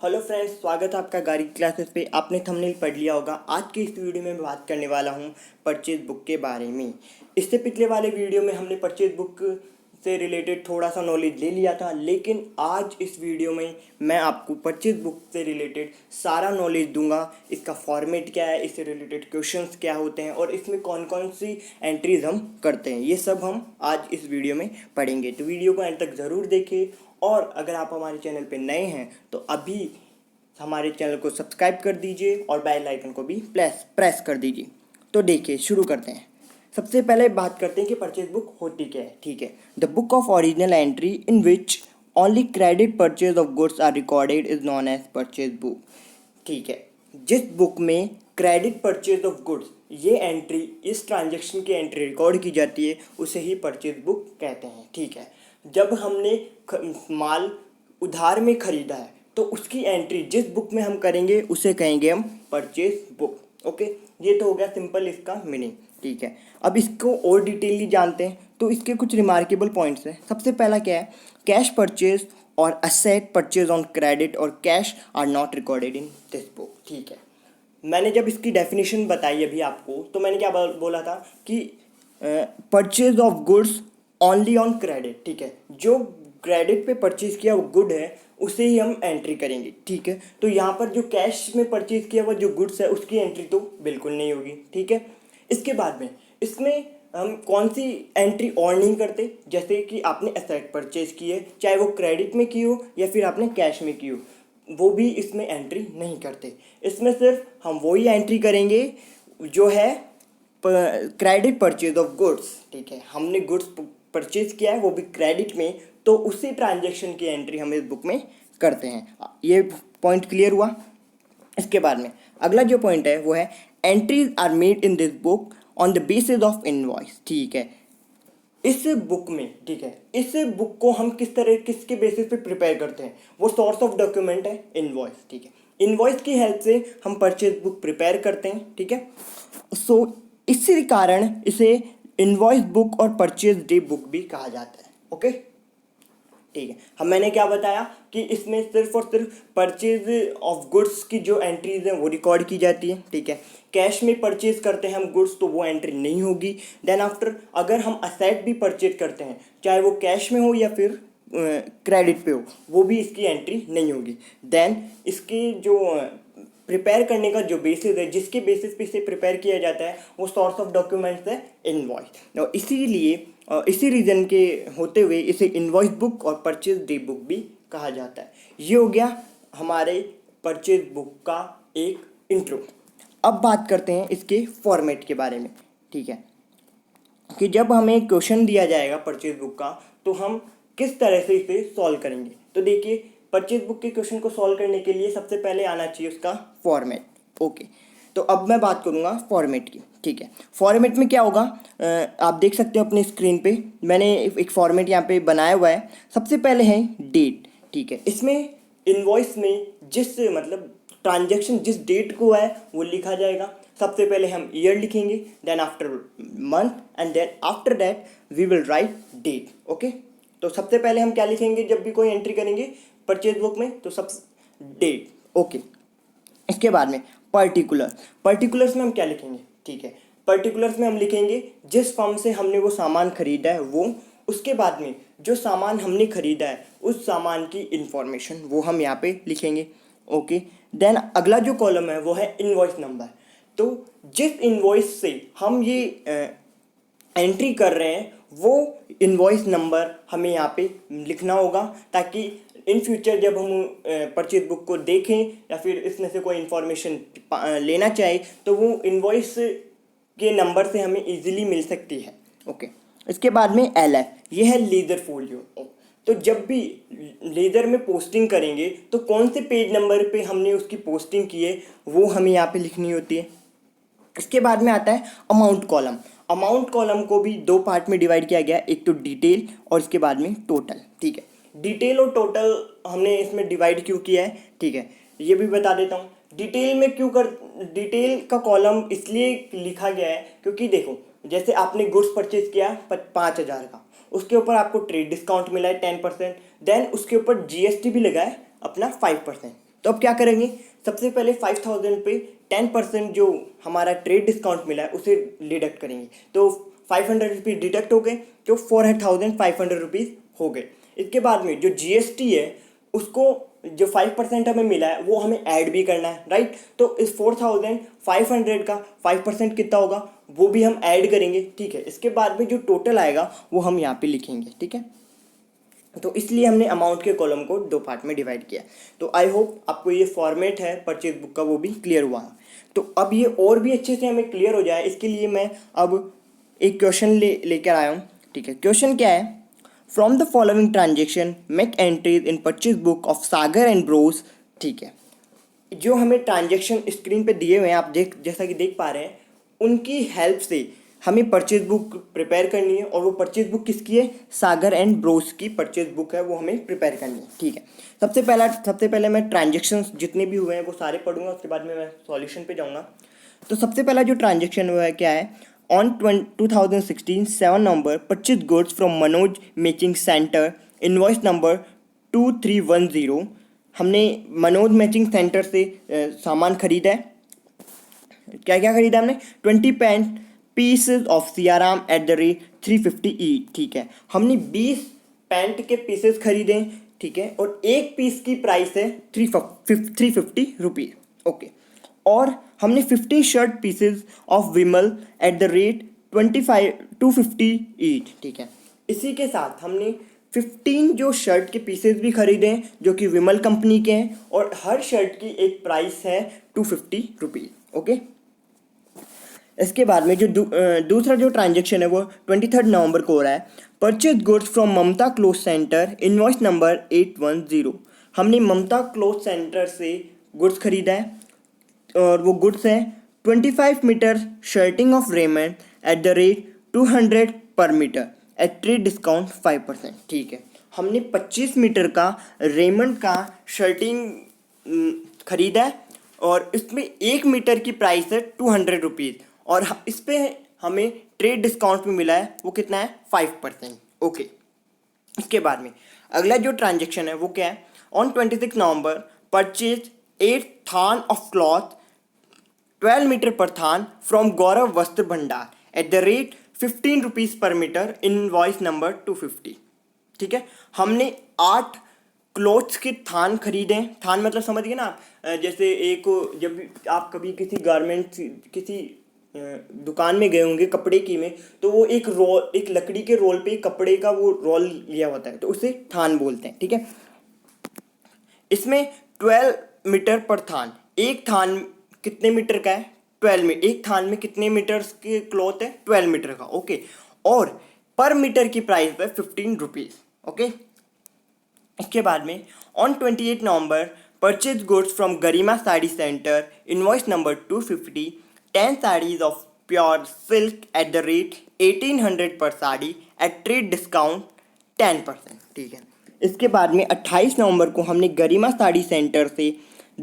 Hello friends, स्वागत है आपका गाड़ी क्लासेस पे। आपने थंबनेल पढ़ लिया होगा। आज की इस वीडियो में मैं बात करने वाला हूँ परचेज बुक के बारे में। इससे पिछले वाले वीडियो में हमने परचेज बुक से रिलेटेड थोड़ा सा नॉलेज ले लिया था, लेकिन आज इस वीडियो में मैं आपको परचेज बुक से रिलेटेड सारा नॉलेज दूंगा। इसका फॉर्मेट क्या है, इससे रिलेटेड क्वेश्चंस क्या होते हैं और इसमें कौन कौन सी एंट्रीज हम करते हैं, ये सब हम आज इस वीडियो में पढ़ेंगे। तो वीडियो को एंड तक ज़रूर देखें और अगर आप हमारे चैनल पे नए हैं तो अभी हमारे चैनल को सब्सक्राइब कर दीजिए और बेल आइकन को भी प्रेस कर दीजिए। तो देखिए, शुरू करते हैं। सबसे पहले बात करते हैं कि परचेज बुक होती क्या है। ठीक है, the book of original entry in which only credit purchase of goods are recorded is known as purchase book. ठीक है, जिस बुक में क्रेडिट परचेज ऑफ गुड्स ये एंट्री, इस ट्रांजैक्शन की एंट्री रिकॉर्ड की जाती है, उसे ही परचेज बुक कहते हैं। ठीक है, जब हमने माल उधार में ख़रीदा है तो उसकी एंट्री जिस बुक में हम करेंगे उसे कहेंगे हम परचेज बुक। ओके, ये तो हो गया सिंपल इसका मीनिंग। ठीक है, अब इसको और डिटेलली जानते हैं तो इसके कुछ रिमार्केबल पॉइंट्स हैं। सबसे पहला क्या है, कैश परचेज और असेट परचेज ऑन क्रेडिट और cash are not recorded in this book. ठीक है, मैंने जब इसकी डेफिनेशन बताई अभी आपको तो मैंने क्या बोला था कि purchase of goods only on credit. ठीक है, जो क्रेडिट पे परचेज किया वो गुड है उसे ही हम एंट्री करेंगे। ठीक है, तो यहाँ पर जो कैश में परचेज किया हुआ जो गुड्स है उसकी एंट्री तो बिल्कुल नहीं होगी। ठीक है, इसके बाद में इसमें हम कौन सी एंट्री और नहीं करते, जैसे कि आपने एसेट परचेज की है, चाहे वो क्रेडिट में की हो या फिर आपने कैश में की हो, वो भी इसमें एंट्री नहीं करते। इसमें सिर्फ हम वही एंट्री करेंगे जो है क्रेडिट परचेज ऑफ गुड्स। ठीक है, हमने गुड्स परचेज किया है वो भी क्रेडिट में, तो उसी ट्रांजैक्शन की एंट्री हम इस बुक में करते हैं। ये पॉइंट क्लियर हुआ। इसके बाद में अगला जो पॉइंट है वो है entries are made in this book on the basis of invoice. ठीक है, इस बुक में, ठीक है, इस बुक को हम किसके बेसिस पे प्रिपेयर करते हैं, वो सोर्स ऑफ डॉक्यूमेंट है इनवॉइस। ठीक है, इनवॉइस की हेल्प से हम परचेज बुक प्रिपेयर करते हैं। ठीक है, सो इसी कारण इसे इनवॉइस बुक और परचेज डे बुक भी कहा जाता है। ओके, ठीक है, मैंने क्या बताया कि इसमें सिर्फ और सिर्फ परचेज ऑफ गुड्स की जो एंट्रीज हैं वो रिकॉर्ड की जाती है। ठीक है, कैश में परचेज करते हैं हम गुड्स तो वो एंट्री नहीं होगी। देन आफ्टर अगर हम असेट भी परचेज करते हैं, चाहे वो कैश में हो या फिर क्रेडिट पे हो, वो भी इसकी एंट्री नहीं होगी। देन इसके जो प्रिपेयर करने का जो बेसिस है, जिसके बेसिस पे इसे प्रिपेयर किया जाता है, वो सोर्स ऑफ डॉक्यूमेंट्स है इनवॉइस। और इसीलिए इसी रीज़न के होते हुए इसे इनवॉइस बुक और परचेज डे बुक भी कहा जाता है। ये हो गया हमारे परचेज बुक का एक इंट्रो। अब बात करते हैं इसके फॉर्मेट के बारे में। ठीक है, कि जब हमें क्वेश्चन दिया जाएगा परचेज बुक का तो हम किस तरह से इसे सॉल्व करेंगे। तो देखिए, परचेज बुक के क्वेश्चन को सॉल्व करने के लिए सबसे पहले आना चाहिए उसका फॉर्मेट। ओके, तो अब मैं बात करूँगा फॉर्मेट की। ठीक है, फॉर्मेट में क्या होगा, आप देख सकते हो अपनी स्क्रीन पे मैंने एक फॉर्मेट यहाँ पे बनाया हुआ है। सबसे पहले है डेट। ठीक है, इसमें इनवॉइस में जिस मतलब ट्रांजैक्शन जिस डेट को है वो लिखा जाएगा। सबसे पहले हम ईयर लिखेंगे, then after month and then after that we will write date. Okay, तो सबसे पहले हम क्या लिखेंगे जब भी कोई एंट्री करेंगे परचेज बुक में, तो सब डेट। ओके, इसके बाद में पर्टिकुलर्स में हम क्या लिखेंगे। ठीक है, पर्टिकुलर्स में हम लिखेंगे जिस फर्म से हमने वो सामान खरीदा है वो, उसके बाद में जो सामान हमने खरीदा है उस सामान की इंफॉर्मेशन वो हम यहाँ पे लिखेंगे। ओके, देन अगला जो कॉलम है वो है इनवॉइस नंबर। तो जिस इनवॉइस से हम ये एंट्री कर रहे हैं वो इनवॉइस नंबर हमें यहाँ पे लिखना होगा, ताकि इन फ्यूचर जब हम परचेज बुक को देखें या फिर इसमें से कोई इन्फॉर्मेशन लेना चाहे तो वो इनवॉइस के नंबर से हमें इजीली मिल सकती है। ओके, इसके बाद में LF, ये है लेज़र फोलियो। तो जब भी लेज़र में पोस्टिंग करेंगे तो कौन से पेज नंबर पे हमने उसकी पोस्टिंग की है वो हमें यहाँ पे लिखनी होती है। इसके बाद में आता है अमाउंट कॉलम। अमाउंट कॉलम को भी दो पार्ट में डिवाइड किया गया, एक तो डिटेल और इसके बाद में टोटल। ठीक है, डिटेल और टोटल हमने इसमें डिवाइड क्यों किया है, ठीक है, ये भी बता देता हूँ। डिटेल का कॉलम इसलिए लिखा गया है क्योंकि देखो, जैसे आपने गुड्स परचेज किया 5,000 का, उसके ऊपर आपको ट्रेड डिस्काउंट मिला है 10%, देन उसके ऊपर GST भी लगा है अपना 5%। तो अब क्या करेंगे, सबसे पहले 5000 पे 10% जो हमारा ट्रेड डिस्काउंट मिला है उसे डिडक्ट करेंगे। तो 500 रुपीज़ डिडक्ट हो गए, तो 4500 रुपीज़ हो गए। इसके बाद में जो जीएसटी है उसको, जो 5% हमें मिला है वो हमें ऐड भी करना है, राइट। तो इस 4500 का 5% कितना होगा वो भी हम ऐड करेंगे, ठीक है। इसके बाद में जो टोटल आएगा वो हम यहाँ पे लिखेंगे, ठीक है। तो इसलिए हमने अमाउंट के कॉलम को दो पार्ट में डिवाइड किया। तो आई होप आपको ये फॉर्मेट है परचेज बुक का वो भी क्लियर हुआ है। तो अब ये और भी अच्छे से हमें क्लियर हो जाए, इसके लिए मैं अब एक क्वेश्चन लेकर आया हूँ, ठीक है। क्वेश्चन क्या है, from the following transaction make entries in purchase book of Sagar and Bros, ठीक है। जो हमें ट्रांजेक्शन स्क्रीन पे दिए हुए हैं, आप जैसा कि देख पा रहे हैं, उनकी हेल्प से हमें परचेज बुक प्रिपेयर करनी है। और वो परचेज बुक किसकी है, सागर एंड ब्रोस की परचेज बुक है, वो हमें प्रिपेयर करनी है, ठीक है। सबसे पहले मैं ट्रांजेक्शन्स जितने भी हुए हैं वो सारे पढ़ूंगा, उसके बाद में मैं सॉल्यूशन पे जाऊंगा। तो सबसे पहला जो ट्रांजेक्शन हुआ है क्या है, on 2016 7 November purchase goods from Manoj matching centre, invoice number 2310। हमने मनोज मैचिंग सेंटर से सामान खरीदा है। क्या क्या खरीदा हमने, 20 pant pieces of Siyaram eight the rate 350 ई, ठीक है। हमने 20 पैंट के पीसेस खरीदे, ठीक है। और एक पीस की प्राइस है 350 रुपीज़, ओके। और हमने 50 shirt pieces of Vimal eight the rate 250 each, ठीक है। इसी के साथ हमने 15 जो शर्ट के पीसेस भी खरीदे हैं जो कि विमल कंपनी के हैं, और हर शर्ट की एक प्राइस है 250 रुपीज़, ओके। इसके बाद में जो दूसरा जो ट्रांजेक्शन है वो 23 नवंबर को हो रहा है, purchase goods from Mamta cloth centre, invoice number 810। हमने ममता क्लोथ सेंटर से गुड्स खरीदा है, और वो गुड्स है 25 metre shirting of Raymond at the rate 200 per metre eight trade discount 5%, ठीक है। हमने 25 मीटर का रेमंड का शर्टिंग खरीदा है, और इसमें 1 मीटर की प्राइस है 200 रुपीज़, और इस पर हमें ट्रेड डिस्काउंट में मिला है वो कितना है 5%, ओके। इसके बाद में अगला जो ट्रांजेक्शन है वो क्या है, on 26 November purchase 8 than of cloth 12 metre per than from Gaurav Vastra Bhandar at the rate 15 rupees per metre, invoice number 250, ठीक है। हमने 8 क्लोथ्स के थान खरीदे हैं। थान मतलब समझ गए ना आप, जैसे एक, जब भी आप कभी किसी गारमेंट किसी दुकान में गए होंगे कपड़े की में, तो वो एक रोल, एक लकड़ी के रोल पे कपड़े का वो रोल लिया होता है, तो उसे थान बोलते हैं, ठीक है। इसमें 12 मीटर पर थान, एक थान कितने मीटर का है, 12 में, एक थान में कितने मीटर्स के क्लॉथ है, 12 मीटर का, ओके। और पर मीटर की प्राइस है 15 रुपीज़, ओके। इसके बाद में on 28 November purchase goods from Garima Sari centre, invoice number 250, 10 saris of pure silk at the rate 1800 per sari eight trade discount 10%, ठीक है। इसके बाद में 28 नवंबर को हमने गरिमा साड़ी सेंटर से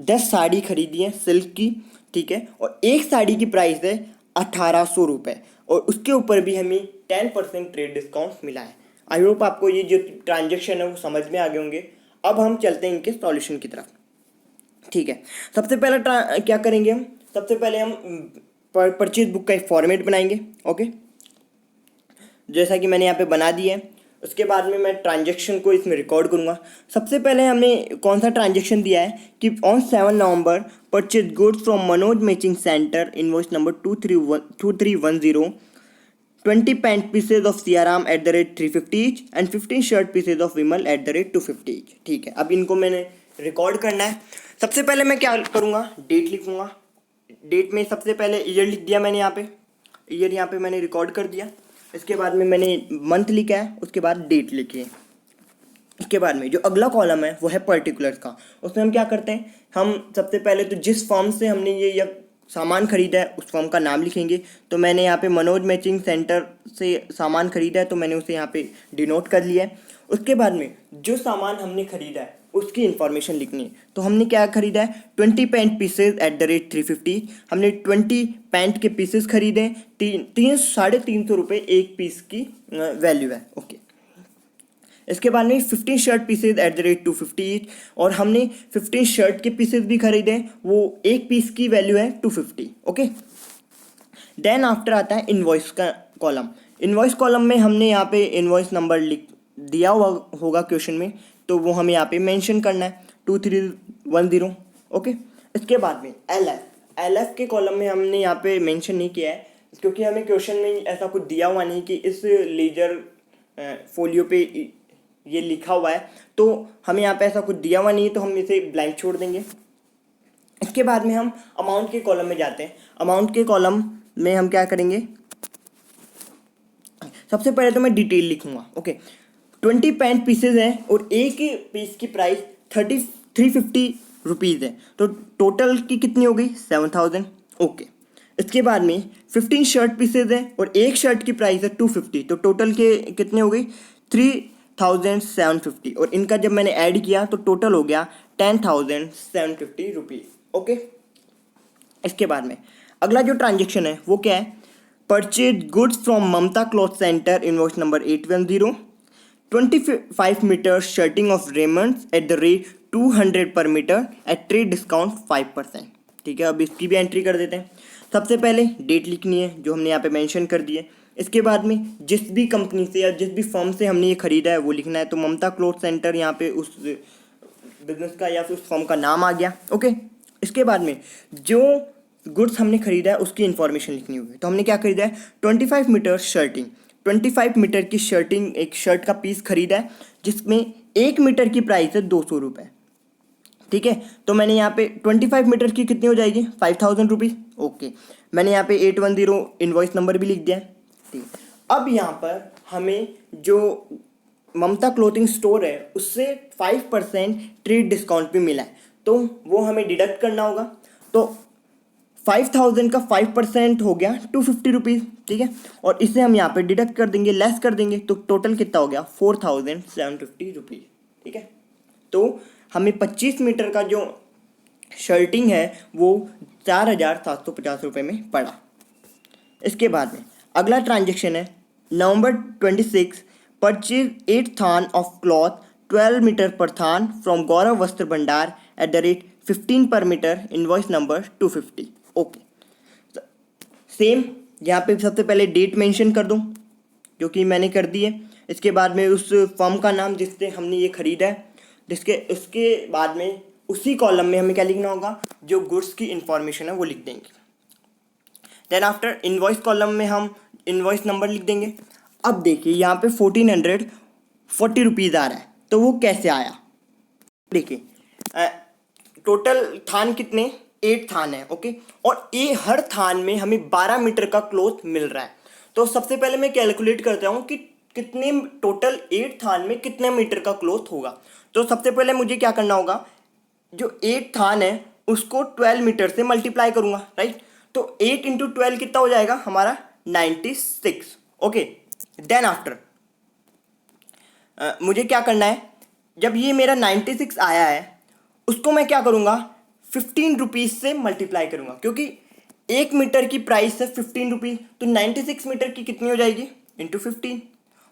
10 साड़ी खरीदी है सिल्क की, ठीक है। और एक साड़ी की प्राइस है 1800 रुपये, और उसके ऊपर भी हमें 10% ट्रेड डिस्काउंट मिला है। आई होप आपको ये जो ट्रांजेक्शन है वो समझ में आ गए होंगे। अब हम चलते हैं इनके सॉल्यूशन की तरफ, ठीक है। सबसे पहला क्या करेंगे हम, सबसे पहले हम परचेज बुक का एक फॉर्मेट बनाएंगे, ओके, जैसा कि मैंने यहाँ पे बना दिया है। उसके बाद में मैं ट्रांजेक्शन को इसमें रिकॉर्ड करूँगा। सबसे पहले हमने कौन सा ट्रांजेक्शन दिया है कि on 7 November purchase goods from Manoj matching centre, invoice number 2310, 20 pant pieces of Siyaram eight the rate 350 each and 15 shirt pieces of Vimal eight the rate 250 each, ठीक है। अब इनको मैंने रिकॉर्ड करना है। सबसे पहले मैं क्या करूँगा, डेट लिखूँगा। डेट में सबसे पहले ईयर लिख दिया मैंने, यहाँ पे ईयर यहाँ पे मैंने रिकॉर्ड कर दिया। इसके बाद में मैंने मंथ लिखा है, उसके बाद डेट लिखी है। इसके बाद में जो अगला कॉलम है वो है पर्टिकुलर्स का। उसमें हम क्या करते हैं, हम सबसे पहले तो जिस फर्म से हमने ये सामान खरीदा है उस फर्म का नाम लिखेंगे। तो मैंने यहाँ पे मनोज मैचिंग सेंटर से सामान खरीदा है, तो मैंने उसे यहाँ पे डिनोट कर लिया है। उसके बाद में जो सामान हमने खरीदा है उसकी इन्फॉर्मेशन लिखनी है। तो हमने क्या खरीदा है, 20 pant pieces eight the rate 350। हमने 20 पैंट के पीसेस खरीदे, 350 रुपये एक पीस की वैल्यू है, ओके। इसके बाद में 15 shirt pieces eight the rate 250 each, और हमने 15 शर्ट के पीसेज भी खरीदे, वो एक पीस की वैल्यू है 250। ओके, देन आफ्टर आता है इनवॉइस का कॉलम। इनवॉइस कॉलम में हमने यहाँ पे इनवॉइस नंबर लिख दिया हुआ होगा क्वेश्चन में, तो वो हमें यहाँ पे मेंशन करना है 2310। ओके, इसके बाद में एल एफ के कॉलम में हमने यहाँ पे मेंशन नहीं किया है, क्योंकि हमें क्वेश्चन में ऐसा कुछ दिया हुआ नहीं कि इस लेजर फोलियो पे ये लिखा हुआ है, तो हमें यहाँ पे ऐसा कुछ दिया हुआ नहीं है, तो हम इसे ब्लैंक छोड़ देंगे। इसके बाद में हम अमाउंट के कॉलम में जाते हैं। अमाउंट के कॉलम में हम क्या करेंगे, सबसे पहले तो मैं डिटेल लिखूंगा। ओके, 20 पैंट पीसेज हैं और एक पीस की प्राइस 350 रुपीज़ है, तो टोटल की कितनी हो गई 7000। ओके, इसके बाद में 15 शर्ट पीसेज हैं और एक शर्ट की प्राइस है 250, तो टोटल के कितने हो गई 3750, और इनका जब मैंने ऐड किया तो टोटल हो गया 10750 रुपीज़। ओके, इसके बाद में अगला जो ट्रांजेक्शन है वो क्या है, purchase goods from Mamta cloth centre, invoice number 810, 25 metre shirting of Raymonds at the rate 200 per metre eight trade discount 5%। ठीक है, अब इसकी भी एंट्री कर देते हैं। सबसे पहले डेट लिखनी है जो हमने यहाँ पे मेंशन कर दी है। इसके बाद में जिस भी कंपनी से या जिस भी फर्म से हमने ये खरीदा है वो लिखना है, तो ममता क्लॉथ सेंटर यहाँ पे उस बिजनेस का या फिर उस फर्म का नाम आ गया। ओके, इसके बाद में जो गुड्स हमने खरीदा है उसकी इन्फॉर्मेशन लिखनी होगी, तो हमने क्या खरीदा है 25 मीटर शर्टिंग, 25 मीटर की शर्टिंग, एक शर्ट का पीस खरीदा है जिसमें 1 मीटर की प्राइस है 200 रुपये। ठीक है, तो मैंने यहाँ पे 25 मीटर की कितनी हो जाएगी 5000 रुपीज़। ओके, मैंने यहाँ पे 810 इनवॉइस नंबर भी लिख दिया है। ठीक, अब यहाँ पर हमें जो ममता क्लोथिंग स्टोर है उससे 5% ट्रेड डिस्काउंट भी मिला है, तो वो हमें डिडक्ट करना होगा। तो 5000 का 5% हो गया 250 रुपीज़। ठीक है, और इसे हम यहाँ पे डिडक्ट कर देंगे, लेस कर देंगे, तो टोटल कितना हो गया 4750 रुपीज़। ठीक है, तो हमें 25 मीटर का जो शर्टिंग है वो 4750 रुपये में पड़ा। इसके बाद में अगला ट्रांजेक्शन है November 26, purchase 8 than of cloth 12 metre per than from Gaurav Vastra Bhandar at the rate 15 per metre, invoice number 250। Okay, same यहाँ पे सबसे पहले डेट मेंशन कर दूँ जो कि मैंने कर दी है। इसके बाद में उस फर्म का नाम जिससे हमने ये खरीदा है, उसके बाद में उसी कॉलम में हमें क्या लिखना होगा, जो गुड्स की इंफॉर्मेशन है वो लिख देंगे। देन आफ्टर इनवॉइस कॉलम में हम इनवॉइस नंबर लिख देंगे। अब देखिए यहाँ पे 1440 रुपीज़ आ रहा है, तो वो कैसे आया, देखिए टोटल थान कितने 8 थान है। ओके, और हर थान में हमें 12 मीटर का क्लॉथ मिल रहा है, तो सबसे पहले मैं कैलकुलेट करता हूँ कि कितने टोटल 8 थान में कितने मीटर का क्लॉथ होगा। तो सबसे पहले मुझे क्या करना होगा, जो 8 थान है उसको 12 मीटर से मल्टीप्लाई करूँगा, राइट। तो 8 इंटू 12 कितना हो जाएगा हमारा 96। ओके, देन आफ्टर मुझे क्या करना है, जब ये मेरा 96 आया है उसको मैं क्या करूँगा 15 रुपीज़ से मल्टीप्लाई करूँगा, क्योंकि 1 मीटर की प्राइस है 15 रुपीज़, तो 96 मीटर की कितनी हो जाएगी इंटू 15,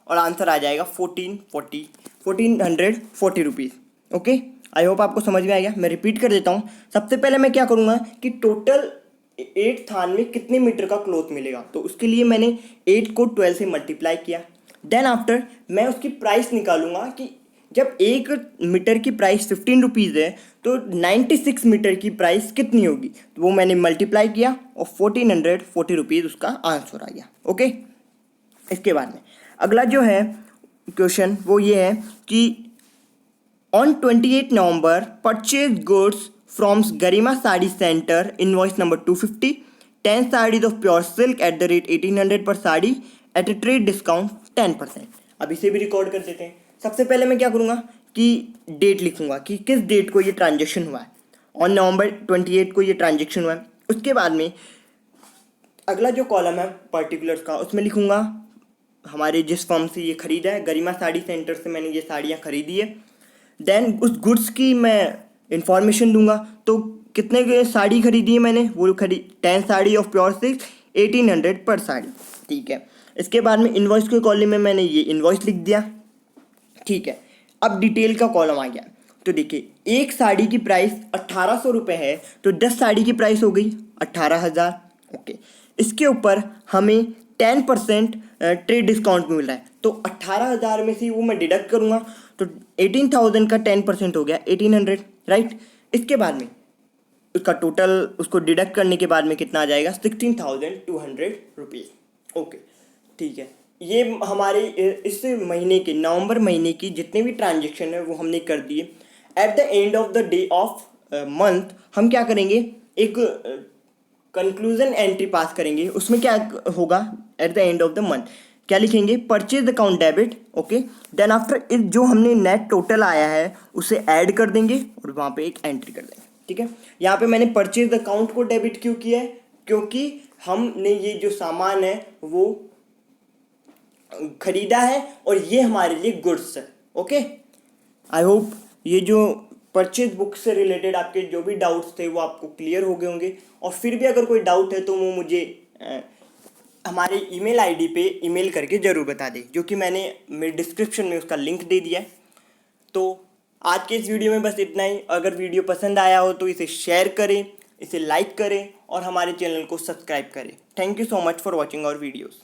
और आंसर आ जाएगा 1440 रुपीज़। ओके, आई होप आपको समझ में आ गया। मैं रिपीट कर देता हूँ। सबसे पहले मैं क्या करूँगा कि टोटल 8 थान में कितने मीटर का क्लॉथ मिलेगा, तो उसके लिए मैंने 8 को 12 से मल्टीप्लाई किया। देन आफ्टर मैं उसकी प्राइस निकालूंगा कि जब 1 मीटर की प्राइस 15 रुपीज़ है तो 96 मीटर की प्राइस कितनी होगी, तो वो मैंने मल्टीप्लाई किया और 1440 रुपीज़ उसका आंसर आ गया। ओके, इसके बाद में अगला जो है क्वेश्चन वो ये है कि on 28 November purchase goods from Garima Sari centre, invoice number 250, 10 saris of pure silk at the rate 1800 per sari at a trade discount 10%। अब इसे भी रिकॉर्ड कर देते हैं। सबसे पहले मैं क्या करूँगा कि डेट लिखूँगा कि किस डेट को ये ट्रांजेक्शन हुआ है। ऑन नवंबर 28 को ये ट्रांजेक्शन हुआ है। उसके बाद में अगला जो कॉलम है पर्टिकुलर्स का, उसमें लिखूँगा हमारे जिस फर्म से ये ख़रीदा है, गरिमा साड़ी सेंटर से मैंने ये साड़ियाँ ख़रीदी है। देन उस गुड्स की मैं इंफॉर्मेशन दूंगा, तो कितने की साड़ी खरीदी है मैंने, वो 10 sari of pure silk 1800 per sari. ठीक है, इसके बाद में इन्वॉइस के कॉलम में मैंने ये इन्वॉइस लिख दिया। ठीक है, अब डिटेल का कॉलम आ गया। तो देखिए, एक साड़ी की प्राइस 1800 रुपये है, तो 10 साड़ी की प्राइस हो गई 18,000। ओके, इसके ऊपर हमें 10% ट्रेड डिस्काउंट मिल रहा है, तो 18,000 में से वो मैं डिडक्ट करूँगा, तो 18,000 का 10% हो गया 1800, राइट। इसके बाद में उसका टोटल, उसको डिडक्ट करने के बाद में कितना आ जाएगा, 16,200 रुपीज़। ओके, ठीक है, ये हमारे इस महीने के, नवंबर महीने की जितने भी ट्रांजेक्शन है वो हमने कर दिए। Eight the end of the day of month हम क्या करेंगे, एक कंक्लूजन एंट्री पास करेंगे। उसमें क्या होगा, at the end of the month क्या लिखेंगे, purchase account debit. Okay, then after इस जो हमने नेट टोटल आया है उसे ऐड कर देंगे और वहाँ पे एक एंट्री कर देंगे। ठीक है, यहाँ पे मैंने परचेज अकाउंट को डेबिट क्यों किया है, क्योंकि हमने ये जो सामान है वो खरीदा है और ये हमारे लिए गुड्स है। ओके, आई होप ये जो परचेज बुक से रिलेटेड आपके जो भी डाउट्स थे वो आपको क्लियर हो गए होंगे। और फिर भी अगर कोई डाउट है तो वो मुझे हमारे ईमेल आईडी पे ईमेल करके ज़रूर बता दें, जो कि मैंने मेरे डिस्क्रिप्शन में उसका लिंक दे दिया है। तो आज के इस वीडियो में बस इतना ही। अगर वीडियो पसंद आया हो तो इसे शेयर करें, इसे लाइक करें और हमारे चैनल को सब्सक्राइब करें। Thank you so much for watching our videos.